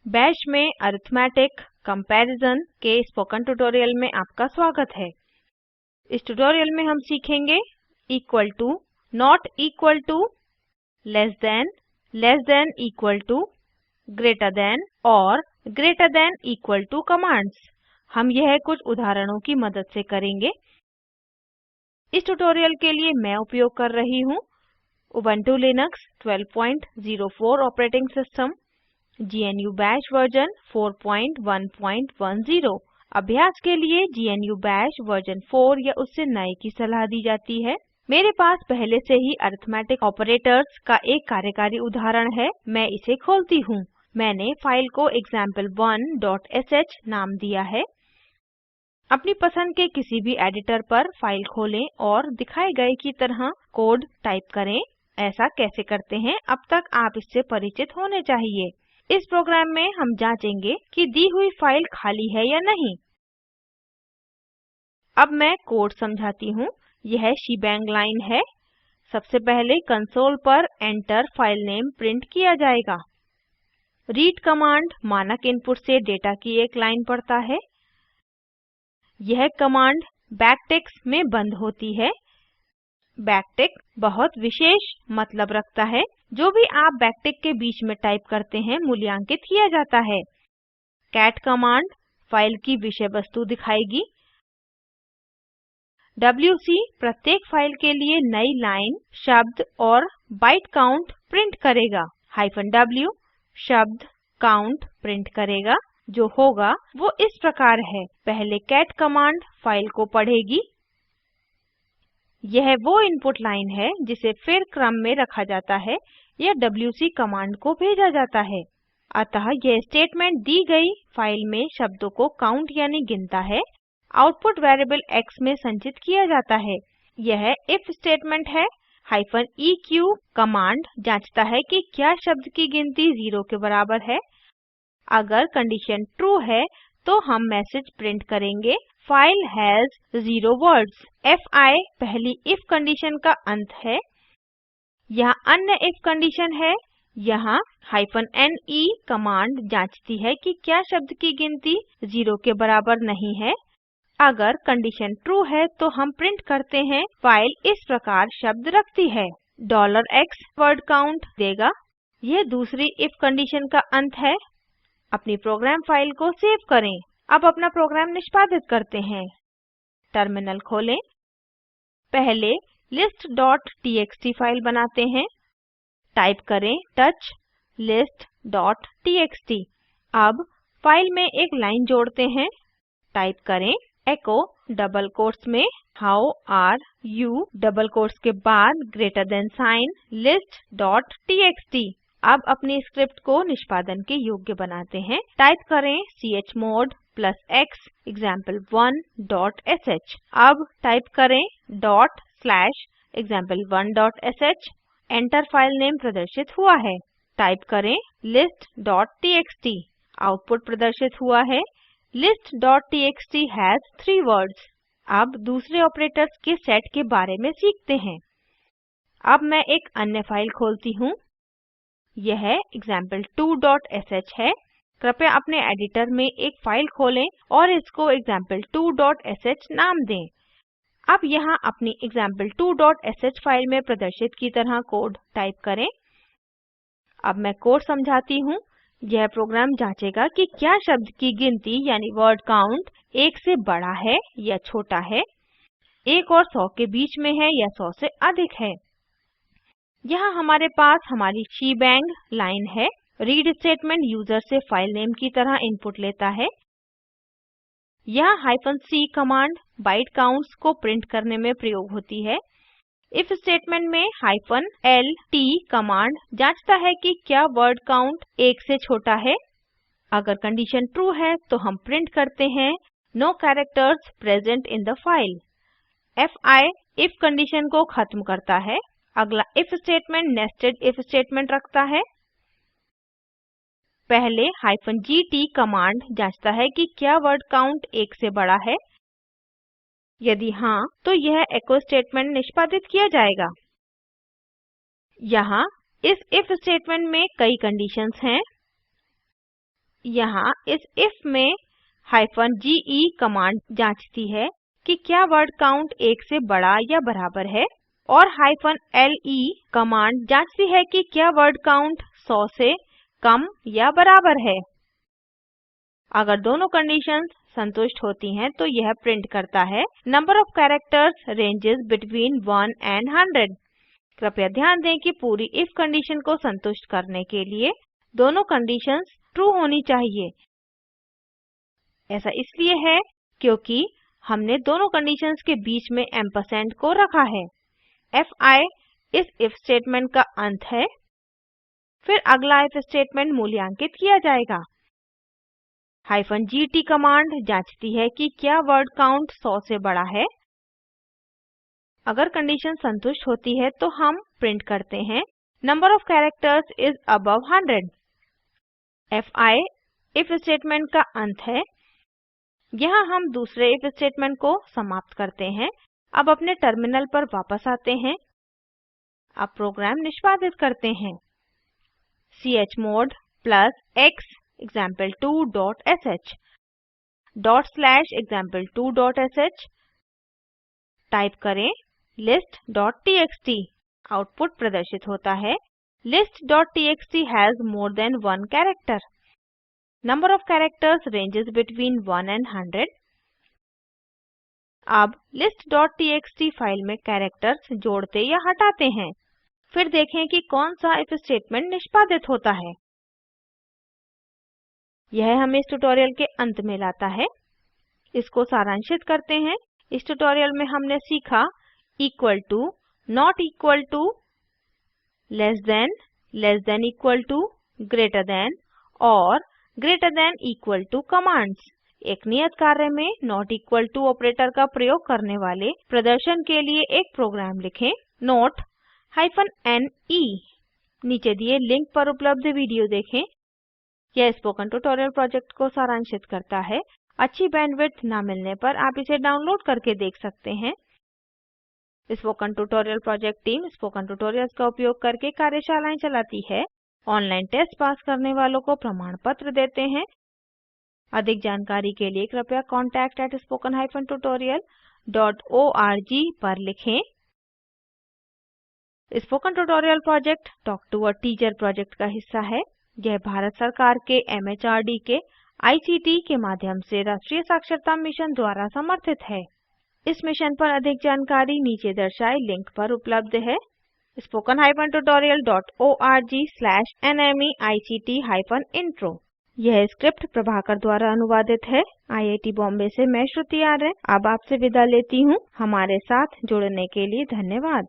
Bash में arithmetic comparison के spoken tutorial में आपका स्वागत है। इस ट्यूटोरियल में हम सीखेंगे equal to, not equal to, less than equal to, greater than और greater than equal to commands. हम यह कुछ उदाहरणों की मदद से करेंगे। इस ट्यूटोरियल के लिए मैं उपयोग कर रही हूँ Ubuntu Linux 1204 operating system, GNU Bash version 4110। अभ्यास के लिए GNU Bash वर्जन 4 या उससे नए की सलाह दी जाती है। मेरे पास पहले से ही अरिथमेटिक ऑपरेटर्स का एक कार्यकारी उदाहरण है। मैं इसे खोलती हूँ। मैंने फाइल को example1.sh नाम दिया है। अपनी पसंद के किसी भी एडिटर पर फाइल खोलें और दिखाए गए की तरह कोड टाइप करें। ऐसा कैसे करते हैं, अब तक आप इससे परिचित होने चाहिए। इस प्रोग्राम में हम जांचेंगे कि दी हुई फाइल खाली है या नहीं। अब मैं कोड समझाती हूँ। यह शीबैंग लाइन है। सबसे पहले कंसोल पर एंटर फाइल नेम प्रिंट किया जाएगा। रीड कमांड मानक इनपुट से डेटा की एक लाइन पढ़ता है। यह कमांड बैकटिक्स में बंद होती है। बैकटिक बहुत विशेष मतलब रखता है। जो भी आप बैकटिक के बीच में टाइप करते हैं मूल्यांकित किया जाता है। कैट कमांड फाइल की विषय वस्तु दिखाएगी। wc प्रत्येक फाइल के लिए नई लाइन, शब्द और बाइट काउंट प्रिंट करेगा। -w शब्द काउंट प्रिंट करेगा। जो होगा वो इस प्रकार है। पहले कैट कमांड फाइल को पढ़ेगी। यह वो इनपुट लाइन है जिसे फिर क्रम में रखा जाता है या wc कमांड को भेजा जाता है। अतः यह स्टेटमेंट दी गई फाइल में शब्दों को काउंट यानी गिनता है। आउटपुट वेरिएबल x में संचित किया जाता है। यह इफ स्टेटमेंट है। -eq कमांड जांचता है कि क्या शब्द की गिनती 0 के बराबर है। अगर कंडीशन ट्रू है तो हम मैसेज प्रिंट करेंगे फाइल हैज 0 वर्ड्स। fi पहली इफ कंडीशन का अंत है। यहाँ अन्य इफ कंडीशन है। यहाँ -ne कमांड जांचती है कि क्या शब्द की गिनती 0 के बराबर नहीं है। अगर कंडीशन ट्रू है तो हम प्रिंट करते हैं फाइल इस प्रकार शब्द रखती है। $x वर्ड काउंट देगा। यह दूसरी इफ कंडीशन का अंत है। अपनी प्रोग्राम फाइल को सेव करें। अब अपना प्रोग्राम निष्पादित करते हैं। टर्मिनल खोलें। पहले list.txt फाइल बनाते हैं। टाइप करें touch list.txt। अब फाइल में एक लाइन जोड़ते हैं। टाइप करें echo डबल कोट्स में how are you double quotes के बाद ग्रेटर देन साइन list.txt। अब अपनी स्क्रिप्ट को निष्पादन के योग्य बनाते हैं। टाइप करें chmod +x example1.sh। अब टाइप करें /example1.sh। एंटर फाइल नेम प्रदर्शित हुआ है। टाइप करें list.txt। आउटपुट प्रदर्शित हुआ है। list.txt has 3 words। अब दूसरे ऑपरेटर्स के सेट के बारे में सीखते हैं। अब मैं एक अन्य फाइल खोलती हूँ। यह example2.sh है। कृपया अपने एडिटर में एक फाइल खोलें और इसको example2.sh नाम दें। अब यहाँ अपनी example2.sh फाइल में प्रदर्शित की तरह कोड टाइप करें। अब मैं कोड समझाती हूँ। यह प्रोग्राम जांचेगा कि क्या शब्द की गिनती यानी वर्ड काउंट 1 से बड़ा है या छोटा है, 1 और 100 के बीच में है या 100 से अधिक है। यहाँ हमारे पास हमारी शीबैंग लाइन है। रीड स्टेटमेंट यूजर से फाइल नेम की तरह इनपुट लेता है। यहाँ -c कमांड बाइट काउंट्स को प्रिंट करने में प्रयोग होती है। इफ स्टेटमेंट में -lt कमांड जांचता है कि क्या वर्ड काउंट 1 से छोटा है। अगर कंडीशन ट्रू है तो हम प्रिंट करते हैं no characters present in the file. fi if condition को खत्म करता है। अगला if statement nested if statement रखता है। पहले -gt कमांड जांचता है कि क्या वर्ड काउंट 1 से बड़ा है। यदि हाँ तो यह echo स्टेटमेंट निष्पादित किया जाएगा। यहाँ इस इफ स्टेटमेंट में कई कंडीशंस हैं। यहाँ इस if में -ge कमांड जांचती है कि क्या वर्ड काउंट 1 से बड़ा या बराबर है, और -le कमांड जांचती है कि क्या वर्ड काउंट 100 से कम या बराबर है। अगर दोनों कंडीशंस संतुष्ट होती हैं तो यह प्रिंट करता है number of characters ranges between 1 and 100। कृपया ध्यान दें कि पूरी इफ कंडीशन को संतुष्ट करने के लिए दोनों कंडीशंस ट्रू होनी चाहिए। ऐसा इसलिए है क्योंकि हमने दोनों कंडीशंस के बीच में एम्परसैंड को रखा है। fi इस इफ स्टेटमेंट का अंत है। फिर अगला इफ स्टेटमेंट मूल्यांकित किया जाएगा। -gt कमांड जांचती है कि क्या वर्ड काउंट 100 से बड़ा है। अगर कंडीशन संतुष्ट होती है तो हम प्रिंट करते हैं number of characters is above 100। fi if statement का अंत है। यहाँ हम दूसरे इफ स्टेटमेंट को समाप्त करते हैं। अब अपने टर्मिनल पर वापस आते हैं। अब प्रोग्राम निष्पादित करते हैं। chmod +x example2.sh /example2.sh type करें list.txt। आउटपुट प्रदर्शित होता है list.txt has more than one character। Number of characters ranges between 1 and 100। अब list.txt फाइल में कैरेक्टर्स जोड़ते या हटाते हैं। फिर देखें कि कौन सा इफ स्टेटमेंट निष्पादित होता है। यह हमें इस ट्यूटोरियल के अंत में लाता है। इसको सारांशित करते हैं। इस ट्यूटोरियल में हमने सीखा equal to, not equal to, less than equal to, greater than और greater than equal to commands. एक नियत कार्य में नॉट इक्वल टू ऑपरेटर का प्रयोग करने वाले प्रदर्शन के लिए एक प्रोग्राम लिखें। नोट -ne नीचे दिए लिंक पर उपलब्ध वीडियो देखें। यह स्पोकन ट्यूटोरियल प्रोजेक्ट को सारांशित करता है। अच्छी बैंडविड्थ ना मिलने पर आप इसे डाउनलोड करके देख सकते हैं। Spoken tutorial project team spoken tutorials का उपयोग करके कार्यशालाएं चलाती है। ऑनलाइन टेस्ट पास करने वालों को प्रमाण पत्र देते हैं। अधिक जानकारी के लिए कृपया contact@spoken-tutorial.org पर लिखें। Spoken tutorial project talk to a teacher project का हिस्सा है। यह भारत सरकार के MHRD के ICT के माध्यम से राष्ट्रीय साक्षरता मिशन द्वारा समर्थित है। इस मिशन पर अधिक जानकारी नीचे दर्शाए लिंक पर उपलब्ध है। spoken-tutorial.org/nmeict-इंट्रो। यह स्क्रिप्ट प्रभाकर द्वारा अनुवादित है। IIT बॉम्बे से मैं श्रुति आर्य अब आपसे विदा लेती हूँ। हमारे साथ जुड़ने के लिए धन्यवाद।